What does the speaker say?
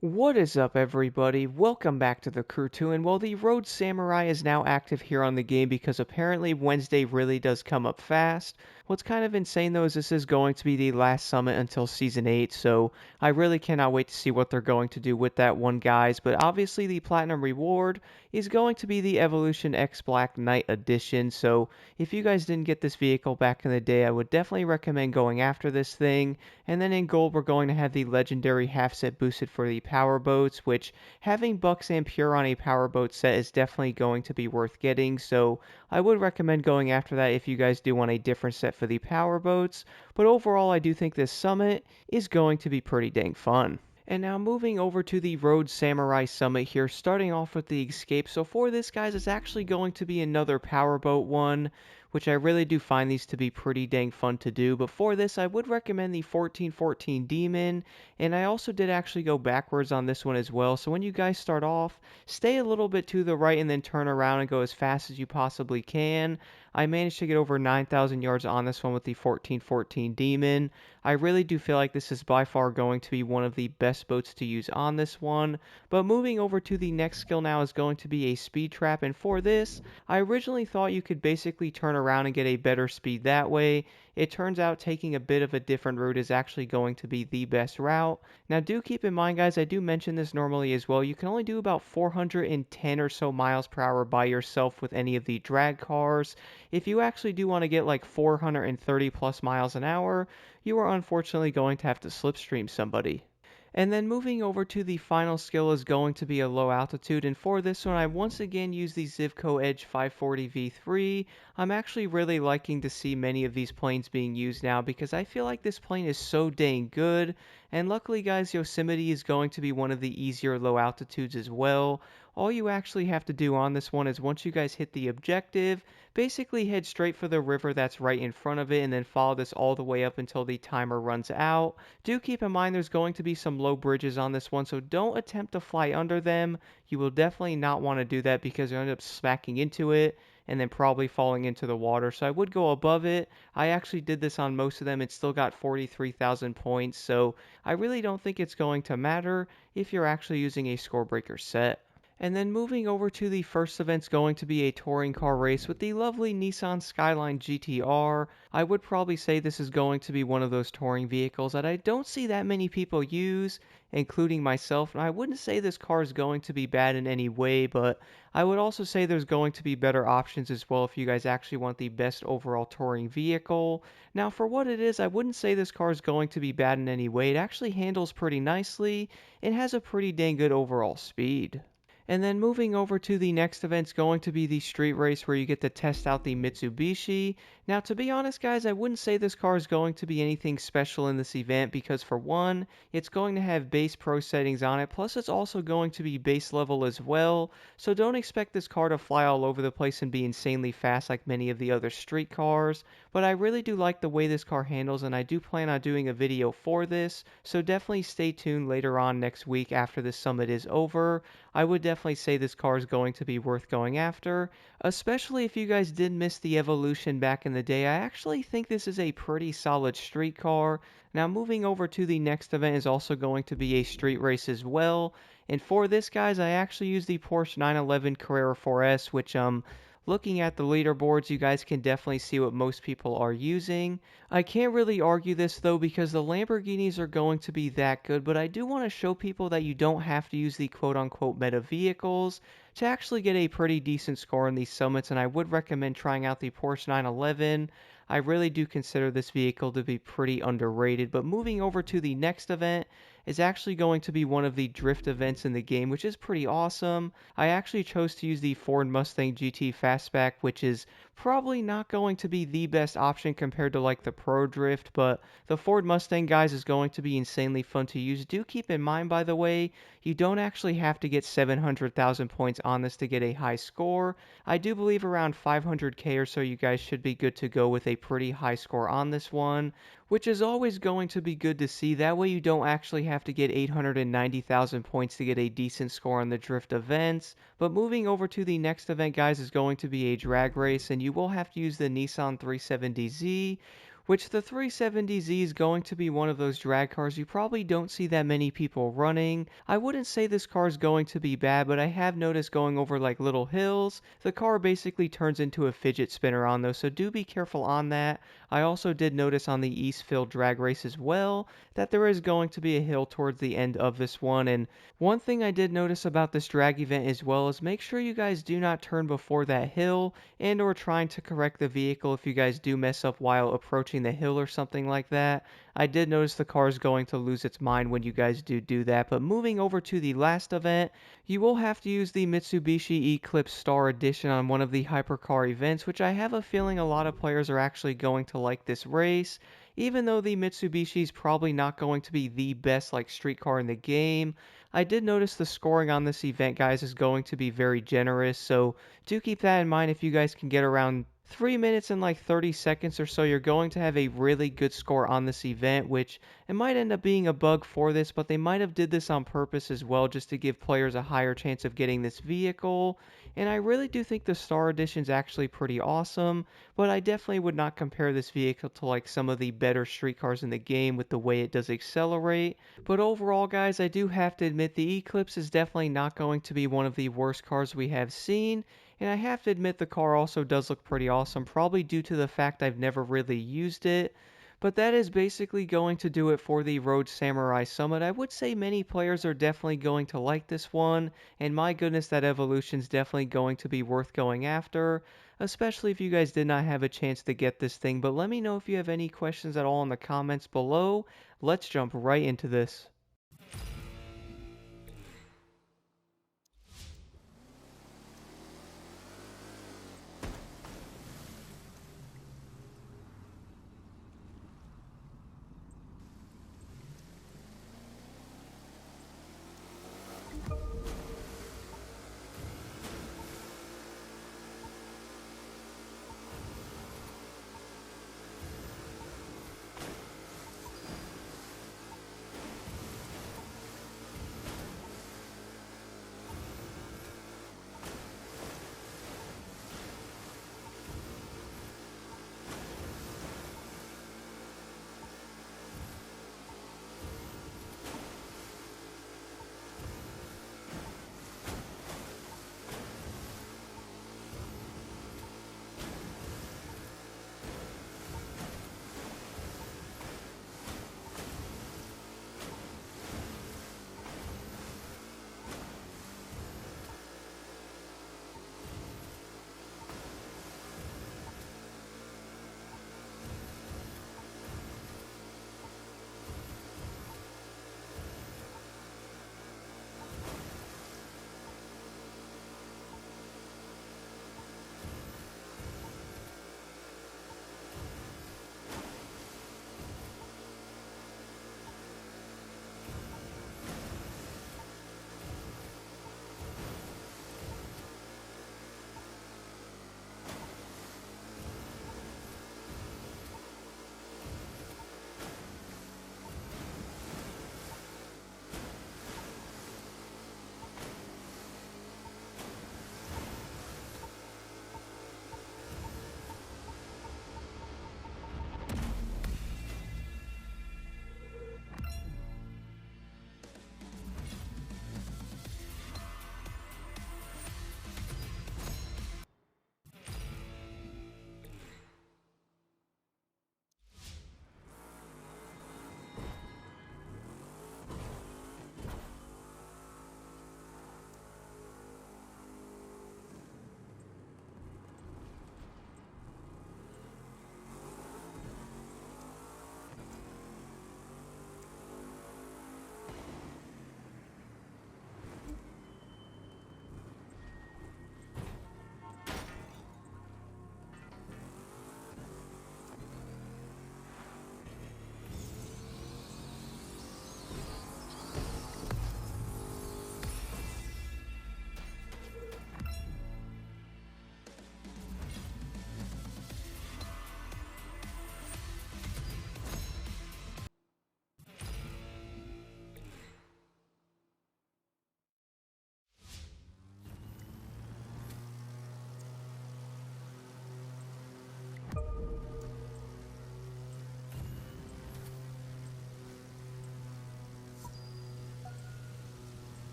What is up, everybody? Welcome back to the Crew 2, and well, the Road Samurai is now active here on the game because apparently Wednesday really does come up fast. What's kind of insane though is this is going to be the last summit until Season 8, so I really cannot wait to see what they're going to do with that one, guys. But obviously the Platinum reward is going to be the Evolution X Black Knight Edition, so if you guys didn't get this vehicle back in the day, I would definitely recommend going after this thing. And then in gold, we're going to have the legendary half set boosted for the power boats, which having Bucks and Pure on a power boat set is definitely going to be worth getting. So I would recommend going after that if you guys do want a different set for the power boats. But overall, I do think this summit is going to be pretty dang fun. And now moving over to the Road Samurai Summit here, starting off with the Escape. So for this, guys, it's actually going to be another powerboat one, which I really do find these to be pretty dang fun to do. But for this, I would recommend the 1414 Demon, and I also did actually go backwards on this one as well. So when you guys start off, stay a little bit to the right and then turn around and go as fast as you possibly can. I managed to get over 9,000 yards on this one with the 1414 Demon. I really do feel like this is by far going to be one of the best boats to use on this one. But moving over to the next skill now is going to be a Speedtrap, and for this, I originally thought you could basically turn around and get a better speed that way. It turns out taking a bit of a different route is actually going to be the best route. Now do keep in mind, guys, I do mention this normally as well, you can only do about 410 or so miles per hour by yourself with any of the drag cars. If you actually do want to get like 430 plus miles an hour, you are unfortunately going to have to slipstream somebody. And then moving over to the final skill is going to be a low altitude, and for this one I once again use the Zivko Edge 540 V3. I'm actually really liking to see many of these planes being used now because I feel like this plane is so dang good, and luckily, guys, Yosemite is going to be one of the easier low altitudes as well. All you actually have to do on this one is once you guys hit the objective, basically head straight for the river that's right in front of it and then follow this all the way up until the timer runs out. Do keep in mind there's going to be some low bridges on this one, so don't attempt to fly under them. You will definitely not want to do that because you'll end up smacking into it and then probably falling into the water. So I would go above it. I actually did this on most of them. It still got 43,000 points, so I really don't think it's going to matter if you're actually using a score breaker set. And then moving over to the first event's going to be a touring car race with the lovely Nissan Skyline GTR. I would probably say this is going to be one of those touring vehicles that I don't see that many people use, including myself. And I wouldn't say this car is going to be bad in any way, but I would also say there's going to be better options as well if you guys actually want the best overall touring vehicle. Now for what it is, I wouldn't say this car is going to be bad in any way. It actually handles pretty nicely and has a pretty dang good overall speed. And then moving over to the next event's going to be the street race where you get to test out the Mitsubishi. Now to be honest, guys, I wouldn't say this car is going to be anything special in this event because for one, it's going to have base pro settings on it, plus it's also going to be base level as well. So don't expect this car to fly all over the place and be insanely fast like many of the other street cars. But I really do like the way this car handles, and I do plan on doing a video for this, so definitely stay tuned later on next week after the summit is over. I would definitely say this car is going to be worth going after, especially if you guys did miss the Evolution back in the day. I actually think this is a pretty solid street car. Now moving over to the next event is also going to be a street race as well, and for this, guys, I actually use the Porsche 911 Carrera 4S, which looking at the leaderboards, you guys can definitely see what most people are using. I can't really argue this though because the Lamborghinis are going to be that good, but I do want to show people that you don't have to use the quote-unquote meta vehicles to actually get a pretty decent score in these summits, and I would recommend trying out the Porsche 911. I really do consider this vehicle to be pretty underrated. But moving over to the next event is actually going to be one of the drift events in the game, which is pretty awesome. I actually chose to use the Ford Mustang GT Fastback, which is probably not going to be the best option compared to like the Pro Drift, but the Ford Mustang, guys, is going to be insanely fun to use. Do keep in mind, by the way, you don't actually have to get 700,000 points on this to get a high score. I do believe around 500k or so you guys should be good to go with a pretty high score on this one, which is always going to be good to see. That way you don't actually have to get 890,000 points to get a decent score on the drift events. But moving over to the next event, guys, is going to be a drag race, and you will have to use the Nissan 370Z, which the 370Z is going to be one of those drag cars you probably don't see that many people running. I wouldn't say this car is going to be bad, but I have noticed going over like little hills, the car basically turns into a fidget spinner on those, so do be careful on that. I also did notice on the Eastfield drag race as well that there is going to be a hill towards the end of this one, and one thing I did notice about this drag event as well is make sure you guys do not turn before that hill and or trying to correct the vehicle if you guys do mess up while approaching the hill or something like that. I did notice the car is going to lose its mind when you guys do that. But moving over to the last event, you will have to use the Mitsubishi Eclipse Star Edition on one of the hypercar events, which I have a feeling a lot of players are actually going to like this race. Even though the Mitsubishi is probably not going to be the best like street car in the game, I did notice the scoring on this event, guys, is going to be very generous, so do keep that in mind. If you guys can get around 3 minutes and like 30 seconds or so, you're going to have a really good score on this event, which it might end up being a bug for this, but they might have did this on purpose as well just to give players a higher chance of getting this vehicle. And I really do think the Star Edition is actually pretty awesome, but I definitely would not compare this vehicle to like some of the better street cars in the game with the way it does accelerate. But overall, guys, I do have to admit the Eclipse is definitely not going to be one of the worst cars we have seen. And I have to admit the car also does look pretty awesome, probably due to the fact I've never really used it. But that is basically going to do it for the Road Samurai Summit. I would say many players are definitely going to like this one, and my goodness, that evolution is definitely going to be worth going after, especially if you guys did not have a chance to get this thing. But let me know if you have any questions at all in the comments below. Let's jump right into this.